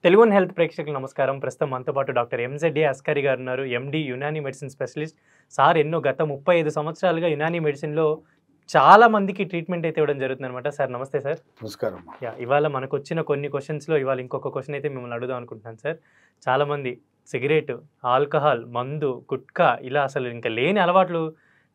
Telugu one health ప్రేక్షకులకు నమస్కారం. ప్రస్తుతం మనతో పాటు డాక్టర్ ఎంజెడ్ఏ అస్కారి గారు ఉన్నారు. ఎండి యునానీ మెడిసిన్ స్పెషలిస్ట్. సార్ గత 35 సంవత్సరాలుగా యునానీ మెడిసిన్‌లో చాలా మందికి ట్రీట్మెంట్ అయితే ఇవ్వడం జరుగుతుందన్నమాట. సార్ నమస్తే సార్. నమస్కారం. ఇవాళ మనకొచ్చిన కొన్ని క్వెషన్స్‌లో ఇవాళ ఇంకొక క్వెషన్ అయితే మిమ్మల్ని అడుగుదాం అనుకుంటున్నాను సార్. చాలామంది సిగరెట్, ఆల్కహాల్, మందు, గుట్కా ఇలా అసలు ఇంకా లేని అలవాట్లు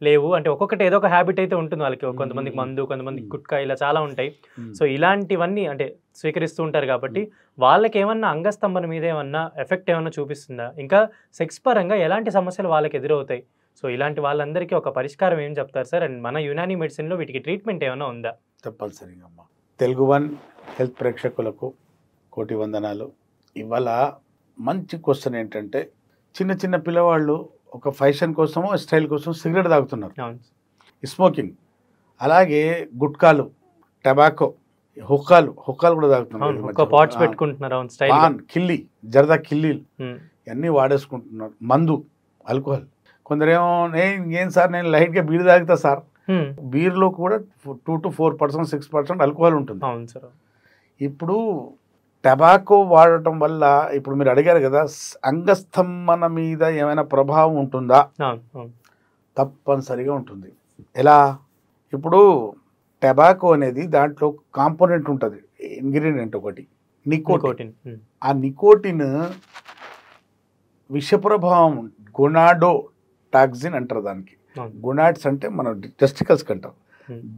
లేవు. అంటే ఒక్కొక్కటి ఏదో ఒక హ్యాబిట్ అయితే ఉంటుంది వాళ్ళకి. కొంతమందికి మందు, కొంతమందికి గుట్కా ఇలా చాలా ఉంటాయి. సో ఇలాంటివన్నీ అంటే స్వీకరిస్తూ ఉంటారు కాబట్టి వాళ్ళకి ఏమన్నా అంగస్తంభన మీద ఏమన్నా ఎఫెక్ట్ ఏమన్నా చూపిస్తుందా? ఇంకా సెక్స్ పరంగా ఎలాంటి సమస్యలు వాళ్ళకి ఎదురవుతాయి? సో ఇలాంటి వాళ్ళందరికీ ఒక పరిష్కారం ఏం చెప్తారు సార్? అండ్ మన యునానీ మెడిసిన్‌లో వీటికి ట్రీట్మెంట్ ఏమైనా ఉందా? తప్పనిసరిగా అమ్మ. తెలుగు వన్ హెల్త్ ప్రేక్షకులకు కోటి వందనాలు. ఇవాళ మంచి క్వశ్చన్ ఏంటంటే, చిన్న చిన్న పిల్లవాళ్ళు ఒక ఫ్యాషన్ కోసమో స్టైల్ కోసం సిగరెట్ తాగుతున్నారు, స్మోకింగ్. అలాగే గుట్కాలు, టబాకో, హుక్కాలు కూడా తాగుతున్నారు. కిల్లి, జర్దా కిల్లీలు ఇవన్నీ వాడేసుకుంటున్నారు. మందు, ఆల్కహాల్. కొందరేమో ఏం సార్ నేను లైట్గా బీర్ తాగుతా సార్. బీర్లో కూడా 2 to 4%, 6% ఆల్కహాల్ ఉంటుంది. ఇప్పుడు టబాకో వాడటం వల్ల, ఇప్పుడు మీరు అడిగారు కదా, అంగస్తంభన మీద ఏమైనా ప్రభావం ఉంటుందా? తప్పనిసరిగా ఉంటుంది. ఎలా? ఇప్పుడు టబాకో అనేది దాంట్లో కాంపోనెంట్ ఉంటుంది, ఇంగ్రీడియంట్ ఒకటి నికోటిన్. ఆ నికోటిన్ విష ప్రభావం, గొనాడో టాక్సిన్ అంటారు దానికి. గొనాడ్స్ అంటే మన టెస్టికల్స్కి అంటారు.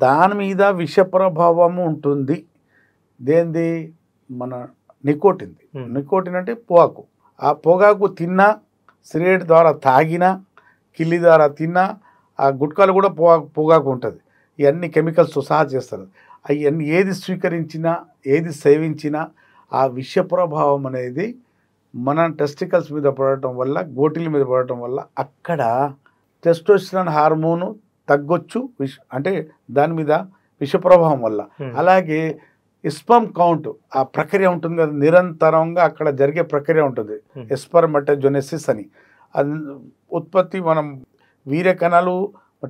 దాని మీద విష ప్రభావము ఉంటుంది. దేంది? మన నికోటిన్ది. నికోటిన్ అంటే పొగాకు. ఆ పొగాకు తిన్నా, సిగరెట్ ద్వారా తాగినా, కిల్లి ద్వారా తిన్నా, ఆ గుట్కాలు కూడా పొగాకు ఉంటుంది. ఇవన్నీ కెమికల్స్తో సహా చేస్తారు. అవన్నీ ఏది స్వీకరించినా, ఏది సేవించినా ఆ విష ప్రభావం అనేది మన టెస్టికల్స్ మీద పడటం వల్ల, గోటిల మీద పడటం వల్ల అక్కడ టెస్టోస్టెరాన్ హార్మోను తగ్గొచ్చు. అంటే దాని మీద విష ప్రభావం వల్ల. అలాగే స్పర్మ్ కౌంట్, ఆ ప్రక్రియ ఉంటుంది కదా, నిరంతరంగా అక్కడ జరిగే ప్రక్రియ ఉంటుంది, స్పెర్మటోజెనెసిస్ అని. అది ఉత్పత్తి, మనం వీర్య కణాలు,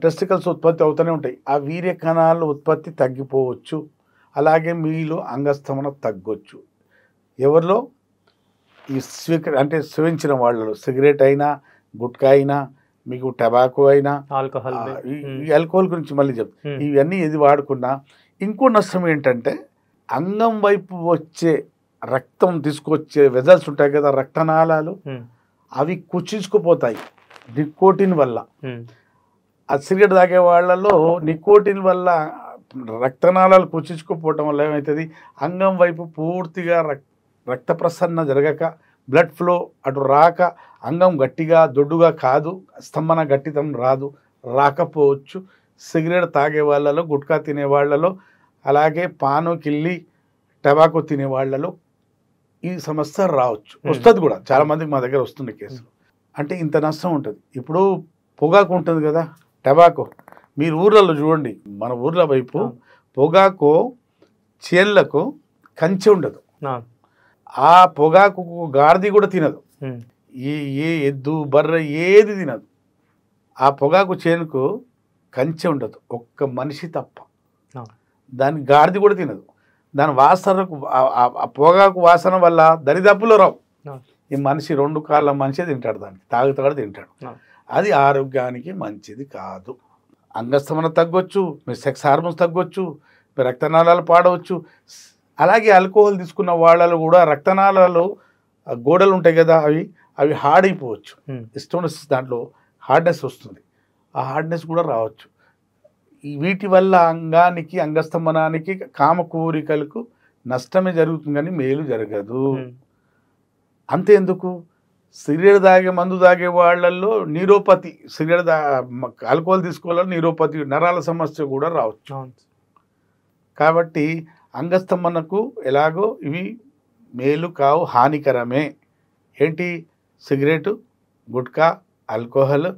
టెస్టికల్స్ ఉత్పత్తి అవుతూనే ఉంటాయి. ఆ వీర్య కణాలు ఉత్పత్తి తగ్గిపోవచ్చు. అలాగే మీలో అంగస్తంభన తగ్గొచ్చు. ఎవరిలో? ఈ అంటే సేవించిన వాళ్ళలో. సిగరెట్ అయినా, గుట్కా అయినా, మీకు టబాకో అయినా, ఈ ఆల్కహాల్ గురించి మళ్ళీ చెప్తాను. ఇవన్నీ ఏది వాడుకున్నా ఇంకో నష్టం ఏంటంటే, అంగం వైపు వచ్చే రక్తం తీసుకొచ్చే వెజల్స్ ఉంటాయి కదా, రక్తనాళాలు, అవి కుచించుకుపోతాయి నికోటిన్ వల్ల. ఆ సిగరెట్ తాగే వాళ్ళలో నికోటిన్ వల్ల రక్తనాళాలు కుచించుకుపోవటం వల్ల ఏమవుతుంది? అంగం వైపు పూర్తిగా రక్త ప్రసరణ జరగక, బ్లడ్ ఫ్లో అటు రాక, అంగం గట్టిగా దొడ్డుగా కాదు, స్తంభన గట్టితనం రాకపోవచ్చు. సిగరెట్ తాగే వాళ్ళలో, గుట్కా తినే వాళ్ళలో, అలాగే పాను, కిల్లి, టబాకో తినే వాళ్ళలో ఈ సమస్య రావచ్చు. వస్తుంది కూడా, చాలామందికి మా దగ్గర వస్తుంది కేసులు. అంటే ఇంత నష్టం ఉంటుంది. ఇప్పుడు పొగాకు ఉంటుంది కదా, టబాకో. మీరు ఊర్లలో చూడండి, మన ఊర్ల వైపు పొగాకు చేన్లకు కంచె ఉండదు. ఆ పొగాకు గాడిది కూడా తినదు. ఏ ఎద్దు, బర్రె ఏది తినదు. ఆ పొగాకు చేనుకు కంచె ఉండదు, ఒక్క మనిషి తప్ప. దాని గాడిది కూడా తినదు. దాని వాసనకు, ఆ పొగాకు వాసన వల్ల దరిదాపులో రావు. ఈ మనిషి 2 కాళ్ళ మనిషి తింటాడు, దానికి తాగుతాడు, తింటాడు. అది ఆరోగ్యానికి మంచిది కాదు. అంగస్తంభన తగ్గొచ్చు, మీ సెక్స్ హార్మోన్స్ తగ్గొచ్చు, మీ రక్తనాళాలు పాడవచ్చు. అలాగే ఆల్కహాల్ తీసుకున్న వాళ్ళలో కూడా రక్తనాళాలు గోడలు ఉంటాయి కదా, అవి హార్డ్ అయిపోవచ్చు. స్టోనస్, దాంట్లో హార్డ్నెస్ వస్తుంది. ఆ హార్డ్నెస్ కూడా రావచ్చు. వీటి వల్ల అంగానికి, అంగస్తంభనానికి, కామ కోరికలకు నష్టమే జరుగుతుంది కానీ మేలు జరగదు. అంతేందుకు, సిగరెట్ తాగే, మందు తాగే వాళ్ళల్లో న్యూరోపతి, సిగరెట్ ఆల్కహాల్ తీసుకోవాలని న్యూరోపతి, నరాల సమస్య కూడా రావచ్చు. కాబట్టి అంగస్తంభనకు ఎలాగో ఇవి మేలు కావు, హానికరమే. ఏంటి? సిగరెట్, గుట్కా, ఆల్కహాల్,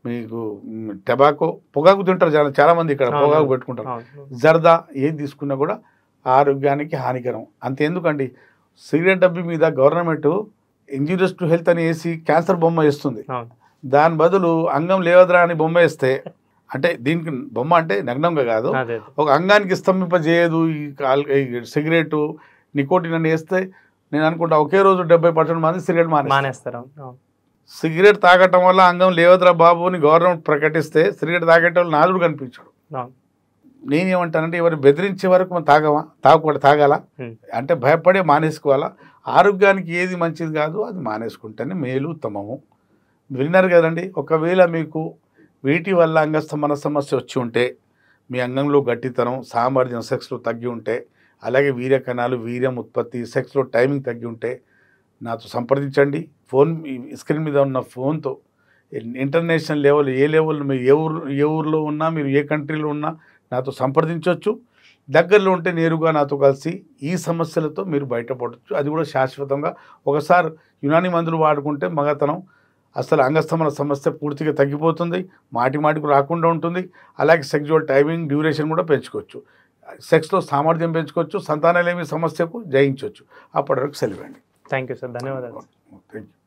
మీకు టబాకో, పొగాకు తింటారు చాలామంది, ఇక్కడ పొగాకు పెట్టుకుంటారు. జర్దా ఏది తీసుకున్నా కూడా ఆరోగ్యానికి హానికరం. అంతేందుకండి, సిగరెట్ డబ్బి మీద గవర్నమెంట్ ఇంజూరియస్ టు హెల్త్ అని వేసి క్యాన్సర్ బొమ్మ వేస్తుంది. దాని బదులు అంగం లేవద్రా అని బొమ్మ వేస్తే, అంటే దీనికి బొమ్మ అంటే నగ్నంగా కాదు, ఒక అంగానికి స్తంభింపజేయదు ఈ సిగరెట్, నికోటిన్ అని వేస్తే నేను అనుకుంటా ఒకే రోజు 70% మంది సిగరెట్ మానేస్తారు. అవును. సిగరెట్ తాగటం వల్ల అంగం లేవదురా బాబు అని గవర్నమెంట్ ప్రకటిస్తే సిగరెట్ తాగేట వాళ్ళు నాలుగు కనిపించాడు. అవును. నేనేమంటానంటే ఎవరు బెదిరించే వరకు మనం తాగాల అంటే భయపడే మానేసుకోవాలా. ఆరోగ్యానికి ఏది మంచిది కాదు అది మానేసుకుంటేనే మేలు ఉత్తమము. విన్నారు కదండి. ఒకవేళ మీకు వీటి వల్ల అంగస్తమన సమస్య వచ్చి ఉంటే, మీ అంగంలో గట్టితనం, సామర్థ్యం సెక్స్లో తగ్గి ఉంటే, అలాగే వీర్య కణాలు, వీర్యం ఉత్పత్తి, సెక్స్లో టైమింగ్ తగ్గి ఉంటే నాతో సంప్రదించండి. ఫోన్ స్క్రీన్ మీద ఉన్న ఫోన్తో ఇంటర్నేషనల్ లెవెల్ ఏ లెవెల్ మీరు ఏ ఊర్లో ఉన్నా, మీరు ఏ కంట్రీలో ఉన్నా నాతో సంప్రదించవచ్చు. దగ్గరలో ఉంటే నేరుగా నాతో కలిసి ఈ సమస్యలతో మీరు బయటపడవచ్చు. అది కూడా శాశ్వతంగా. ఒకసారి యునాని మందులు వాడుకుంటే మగతనం అసలు అంగస్తమన సమస్య పూర్తిగా తగ్గిపోతుంది, మాటికు రాకుండా ఉంటుంది. అలాగే సెక్సువల్ టైమింగ్, డ్యూరేషన్ కూడా పెంచుకోవచ్చు. సెక్స్లో సామర్థ్యం పెంచుకోవచ్చు, సంతానలేమి సమస్యకు జయించవచ్చు. అప్పటి వరకు సెలవండి. థ్యాంక్ యూ సార్, ధన్యవాదాలు. Thank you.